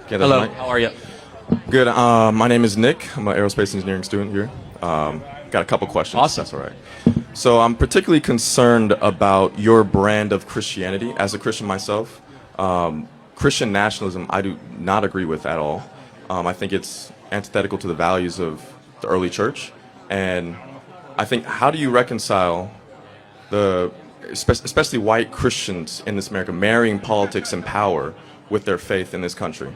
Hello, how are you? Good. My name is Nick. I'm an aerospace engineering student here. Got a couple questions. Awesome. That's all right. So I'm particularly concerned about your brand of Christianity. As a Christian myself, Christian nationalism I do not agree with at all. I think it's antithetical to the values of the early church. And I think, how do you reconcile especially white Christians in this America, marrying politics and power with their faith in this country?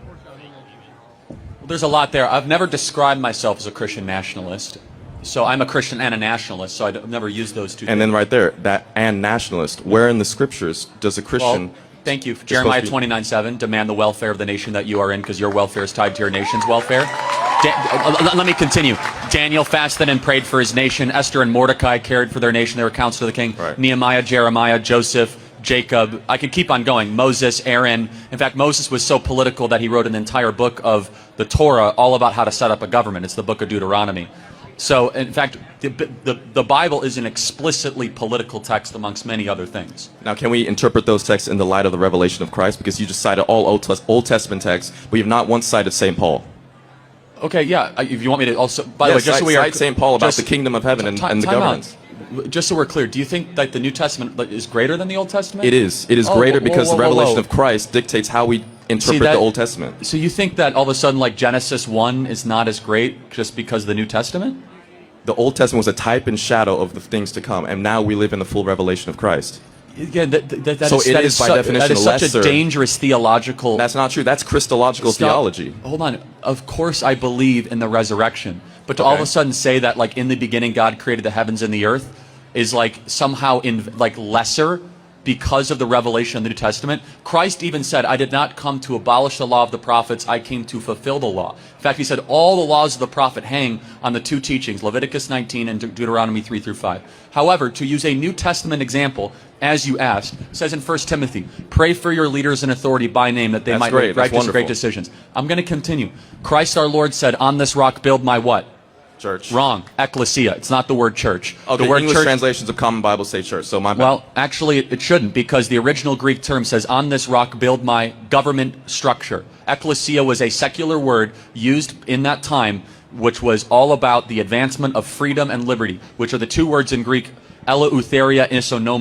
Well, there's a lot there. I've never described myself as a Christian nationalist. So I'm a Christian and a nationalist, so I've never used those two And things. then right there, that and nationalist, where in the scriptures does a Christian... Well, thank you. Jeremiah 29:7, demand the welfare of the nation that you are in, because your welfare is tied to your nation's welfare. Let me continue. Daniel fasted and prayed for his nation. Esther and Mordecai cared for their nation. They were counsel of the king. Right. Nehemiah, Jeremiah, Joseph, Jacob. I could keep on going. Moses, Aaron. In fact, Moses was so political that he wrote an entire book of the Torah all about how to set up a government. It's the book of Deuteronomy. So, in fact, the Bible is an explicitly political text amongst many other things. Now, can we interpret those texts in the light of the revelation of Christ? Because you just cited all Old Testament texts, but you have not once cited St. Paul. Okay, yeah. If you want me to also, by the way, just so we are cite St. Paul about the kingdom of heaven and the governance. Just so we're clear, do you think that the New Testament is greater than the Old Testament? It is. It is greater because the revelation of Christ dictates how we interpret the Old Testament. So you think that all of a sudden, like Genesis 1 is not as great just because of the New Testament? The Old Testament was a type and shadow of the things to come, and now we live in the full revelation of Christ. Yeah, So it is by definition that is such lesser. a dangerous theological... That's not true. That's Christological theology. Hold on. Of course I believe in the resurrection. But to all of a sudden say that, like, in the beginning God created the heavens and the earth is, like, somehow lesser because of the revelation of the New Testament. Christ even said, I did not come to abolish the law of the prophets, I came to fulfill the law. In fact, he said all the laws of the prophet hang on the two teachings, Leviticus 19 and Deuteronomy 3 through 5. However, to use a New Testament example, as you asked, it says in 1 Timothy, pray for your leaders and authority by name that they might make great decisions. I'm going to continue. Christ our Lord said, on this rock build my what? Church. Wrong. Ecclesia. It's not the word church. Okay, the word English church, translations of Common Bible say church, so my bad. well, actually, it shouldn't, because the original Greek term says, on this rock build my government structure. Ecclesia was a secular word used in that time, which was all about the advancement of freedom and liberty, which are the two words in Greek, eleutheria and isonomia.